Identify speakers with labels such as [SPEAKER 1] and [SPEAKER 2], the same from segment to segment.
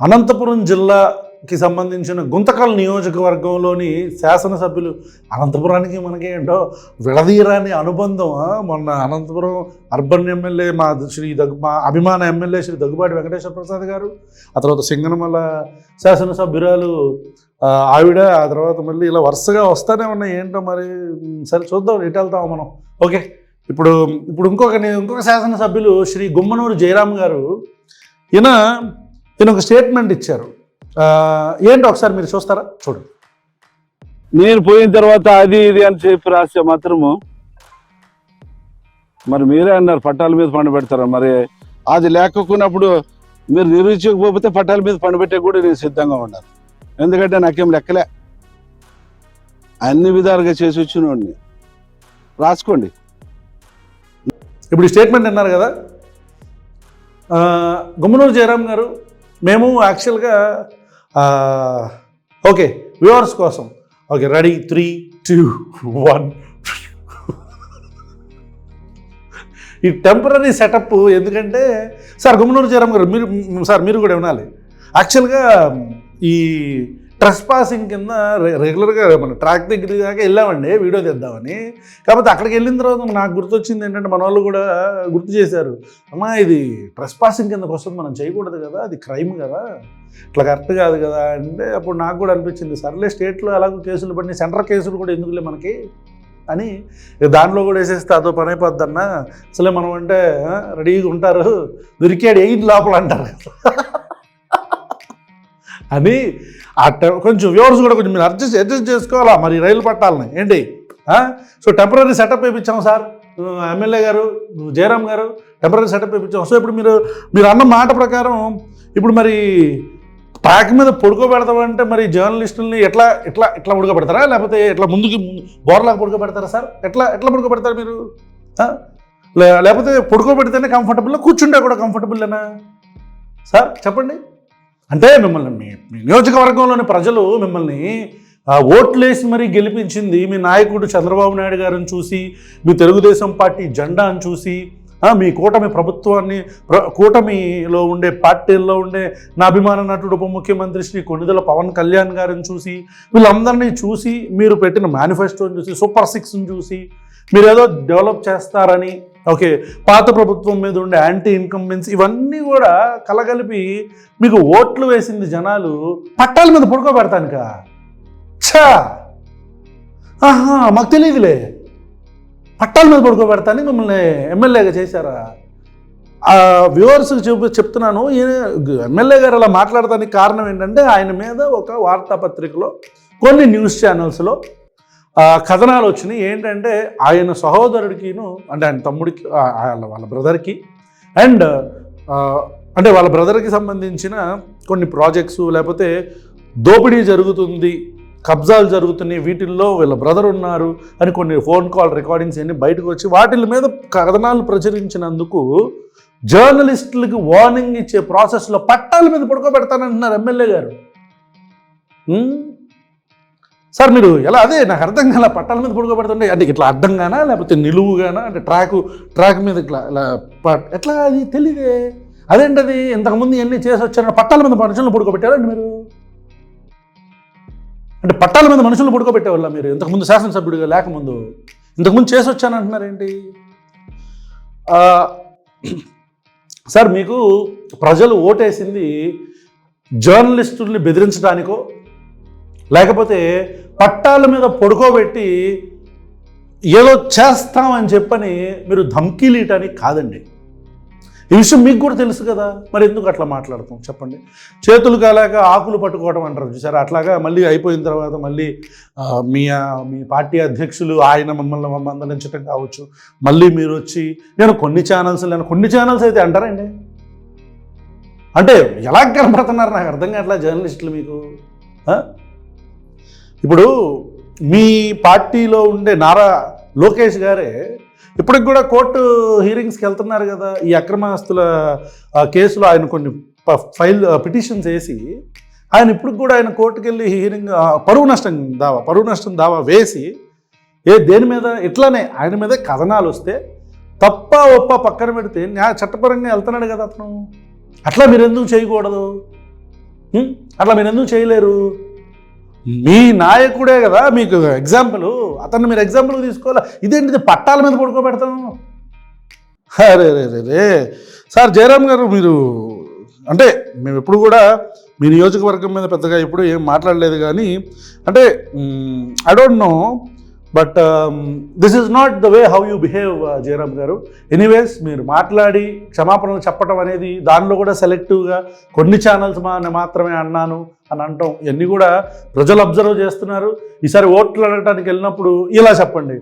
[SPEAKER 1] అనంతపురం జిల్లాకి సంబంధించిన గుంతకల్ నియోజకవర్గంలోని శాసనసభ్యులు, అనంతపురానికి మనకి ఏంటో విడదీరాని అనుబంధం. మొన్న అనంతపురం అర్బన్ ఎమ్మెల్యే మా అభిమాన ఎమ్మెల్యే శ్రీ దగ్గుబాటి వెంకటేశ్వర ప్రసాద్ గారు, ఆ తర్వాత సింగనమల శాసనసభ్యురాలు ఆవిడ, ఆ తర్వాత మళ్ళీ ఇలా వరుసగా వస్తూనే ఉన్నాయి. ఏంటో మరి, సరే చూద్దాం ఎటు వెళ్తాం మనం. ఓకే, ఇప్పుడు ఇంకొక శాసనసభ్యులు శ్రీ గుమ్మనూరు జయరామ్ గారు, ఈయన ఒక స్టేట్మెంట్ ఇచ్చారు. ఏంటో ఒకసారి మీరు చూస్తారా? చూడండి.
[SPEAKER 2] నేను పోయిన తర్వాత అది ఇది అని చెప్పి రాస్తే మాత్రము మరి మీరే అన్నారు పట్టాల మీద పండు పెడతారా. మరి అది లేకపోయినప్పుడు మీరు నిరూపించకపోతే పట్టాల మీద పండు పెట్టే కూడా నేను సిద్ధంగా ఉన్నాను. ఎందుకంటే నాకేం లెక్కలే, అన్ని విధాలుగా చేసి వచ్చినోడిని. రాసుకోండి.
[SPEAKER 1] ఇప్పుడు స్టేట్మెంట్ అన్నారు కదా, గుమ్మనూరు జయరామ్ గారు, మేము యాక్చువల్గా ఓకే వ్యూవర్స్ కోసం, ఓకే రెడీ 3, 2, 1. ఈ టెంపరీ సెటప్ ఎందుకంటే, సార్ గుమ్మనూరు జయరామ్ గారు మీరు కూడా వినాలి. యాక్చువల్గా ఈ ట్రెస్ పాసింగ్ కింద రెగ్యులర్గా మన ట్రాక్ దగ్గర దాకా వెళ్ళామండి వీడియో తీద్దామని. కాకపోతే అక్కడికి వెళ్ళిన తర్వాత నాకు గుర్తొచ్చింది ఏంటంటే, మన వాళ్ళు కూడా గుర్తు చేశారు, అమ్మా ఇది ట్రెస్ పాసింగ్ కిందకు వస్తుంది, మనం చేయకూడదు కదా, అది క్రైమ్ కదా, ఇట్లా కరెక్ట్ కాదు కదా అంటే అప్పుడు నాకు కూడా అనిపించింది, సర్లే స్టేట్లో ఎలాగో కేసులు పడినాయి, సెంట్రల్ కేసులు కూడా ఎందుకులే మనకి అని దాంట్లో కూడా వేసేస్తే అదో పని అయిపోద్దన్న. అసలే మనం అంటే రెడీగా ఉంటారు, దొరికాడు 8 లోపల అంటారు అని. కొంచెం వ్యూవర్స్ కూడా కొంచెం మీరు అడ్జస్ట్ చేసుకోవాలా మరి రైలు పట్టాలని ఏంటి. సో టెంపరీ సెటప్ వేయించాం సార్, ఎమ్మెల్యే గారు జయరామ్ గారు టెంపరీ సెటప్ వేయించాం. సో ఇప్పుడు మీరు అన్న మాట ప్రకారం ఇప్పుడు మరి ట్రాక్ మీద పడుకోబెడతామంటే మరి జర్నలిస్టుల్ని ఎట్లా పడుకోబెడతారా, లేకపోతే ఎట్లా ముందుకి బోర్లాగా పడుకోబెడతారా సార్? ఎట్లా పడుకోబెడతారు మీరు? లేకపోతే పడుకోబెడితేనే కంఫర్టబుల్, కూర్చుంటే కూడా కంఫర్టబుల్లేనా సార్? చెప్పండి. అంటే మిమ్మల్ని మీ నియోజకవర్గంలోని ప్రజలు మిమ్మల్ని ఓట్లేసి మరీ గెలిపించింది మీ నాయకుడు చంద్రబాబు నాయుడు గారిని చూసి, మీ తెలుగుదేశం పార్టీ జెండాను చూసి, మీ కూటమి ప్రభుత్వాన్ని, కూటమిలో ఉండే పార్టీల్లో ఉండే నా అభిమాన నటుడు ఉప ముఖ్యమంత్రి శ్రీ కొణిదెల పవన్ కళ్యాణ్ గారిని చూసి, వీళ్ళందరినీ చూసి, మీరు పెట్టిన మేనిఫెస్టోని చూసి, సూపర్ 6ని చూసి, మీరు ఏదో డెవలప్ చేస్తారని, ఓకే పాత ప్రభుత్వం మీద ఉండే యాంటీ ఇన్కంబెన్స్ ఇవన్నీ కూడా కలగలిపి మీకు ఓట్లు వేసింది జనాలు పట్టాల మీద పడుకోబెడతానుకా. ఛా, మాకు తెలియదులే, పట్టాల మీద పడుకోబెడతాను మిమ్మల్ని ఎమ్మెల్యేగా చేశారా? వ్యూవర్స్కి చెప్తున్నాను, ఎమ్మెల్యే గారు అలా మాట్లాడటానికి కారణం ఏంటంటే, ఆయన మీద ఒక వార్తాపత్రికలో కొన్ని న్యూస్ ఛానల్స్లో కథనాలు వచ్చినాయి. ఏంటంటే ఆయన సహోదరుడికిను, అంటే ఆయన తమ్ముడికి, వాళ్ళ బ్రదర్కి, అండ్ అంటే వాళ్ళ బ్రదర్కి సంబంధించిన కొన్ని ప్రాజెక్ట్స్, లేకపోతే దోపిడీ జరుగుతుంది, కబ్జాలు జరుగుతున్నాయి, వీటిల్లో వీళ్ళ బ్రదర్ ఉన్నారు అని కొన్ని ఫోన్ కాల్ రికార్డింగ్స్ అన్ని బయటకు వచ్చి వాటి మీద కథనాలు ప్రచురించినందుకు జర్నలిస్టులకి వార్నింగ్ ఇచ్చే ప్రాసెస్లో పట్టాల మీద పడుకోబెడతానంటున్నారు ఎమ్మెల్యే గారు. సార్ మీరు ఎలా, అదే నాకు అర్థం కాల, పట్టాల మీద పడుకోబెడుతుంటే అంటే ఇట్లా అడ్డంగానా లేకపోతే నిలువుగానా, అంటే ట్రాక్ మీద ఇట్లా ఎట్లా, అది తెలియదే. అదేంటది, ఇంతకుముందు ఎన్ని చేసి వచ్చారని పట్టాల మీద మనుషులను పడుకోబెట్టారండి మీరు? అంటే పట్టాల మీద మనుషులను పడుకోబెట్టేవాళ్ళ మీరు ఇంతకుముందు శాసనసభ్యుడిగా లేకముందు? ఇంతకుముందు చేసి వచ్చానంటున్నారేంటి సార్? మీకు ప్రజలు ఓటేసింది జర్నలిస్టుల్ని బెదిరించడానికో, లేకపోతే పట్టాల మీద పడుకోబెట్టి ఏదో చేస్తామని చెప్పని మీరు ధమ్కీలు ఇయటానికి కాదండి. ఈ విషయం మీకు కూడా తెలుసు కదా, మరి ఎందుకు అట్లా మాట్లాడతాం చెప్పండి? చేతులు కాలాక ఆకులు పట్టుకోవడం అంటారు చూసారా, అట్లాగా మళ్ళీ అయిపోయిన తర్వాత మళ్ళీ మీ పార్టీ అధ్యక్షులు ఆయన మమ్మల్ని మందలించడం కావచ్చు, మళ్ళీ మీరు వచ్చి నేను కొన్ని ఛానల్స్ అయితే అంటారండి. అంటే ఎలా కనపడుతున్నారు నాకు అర్థం కావట్లా జర్నలిస్టులు మీకు. ఇప్పుడు మీ పార్టీలో ఉండే నారా లోకేష్ గారే ఇప్పటికి కూడా కోర్టు హీరింగ్స్కి వెళ్తున్నారు కదా. ఈ అక్రమాస్తుల కేసులో ఆయన కొన్ని పిటిషన్స్ వేసి ఆయన ఇప్పటికి కూడా ఆయన కోర్టుకు వెళ్ళి హీరింగ్ పరువు నష్టం దావా వేసి దేని మీద ఇట్లానే ఆయన మీద కథనాలు వస్తే తప్ప ఒప్ప పక్కన పెడితే చట్టపరంగా వెళ్తున్నాడు కదా అతను. అట్లా మీరు ఎందుకు చేయకూడదు? అట్లా మీరు ఎందుకు చేయలేరు? మీ నాయకుడే కదా మీకు ఎగ్జాంపుల్, అతన్ని మీరు ఎగ్జాంపుల్ తీసుకోవాలా. ఇదేంటిది పట్టాల మీద పడుకోబెడతాను? అరే రే రే రే సార్ జయరామ్ గారు, మీరు అంటే మేము ఎప్పుడు కూడా మీ నియోజకవర్గం మీద పెద్దగా ఎప్పుడు ఏం మాట్లాడలేదు, కానీ అంటే I don't know, but this is not the way how you behave Jayaram గారు. ఎనీవేస్, మీరు మాట్లాడి క్షమాపణలు చెప్పడం అనేది, దానిలో కూడా సెలెక్టివ్గా కొన్ని ఛానల్స్ మాత్రమే అన్నాను అని అంటాం, ఇవన్నీ కూడా ప్రజలు అబ్జర్వ్ చేస్తున్నారు. ఈసారి ఓట్లు అడగటానికి వెళ్ళినప్పుడు ఇలా చెప్పండి,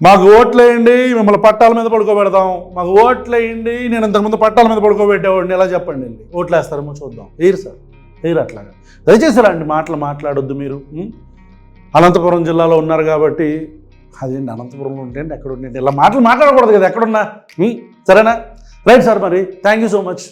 [SPEAKER 1] మాకు ఓట్లు వేయండి, మిమ్మల్ని పట్టాల మీద పడుకోబెడదాం, మాకు ఓట్లు వేయండి, నేను ఇంతకుముందు పట్టాల మీద పడుకోబెట్టేవాడిని, ఎలా చెప్పండి అండి. ఓట్లు వేస్తారేమో చూద్దాం. వేయరు సార్, వేయరు. అట్లాగా దయచేసి రండి, మాట్లాడొద్దు మీరు. అనంతపురం జిల్లాలో ఉన్నారు కాబట్టి, అదేంటి అనంతపురంలో ఉంటేంటి ఎక్కడ ఉంటేంటి, ఇలా మాట్లాడకూడదు కదా ఎక్కడున్నా. సరేనా? రైట్ సార్, మరి థ్యాంక్ యూ సో మచ్.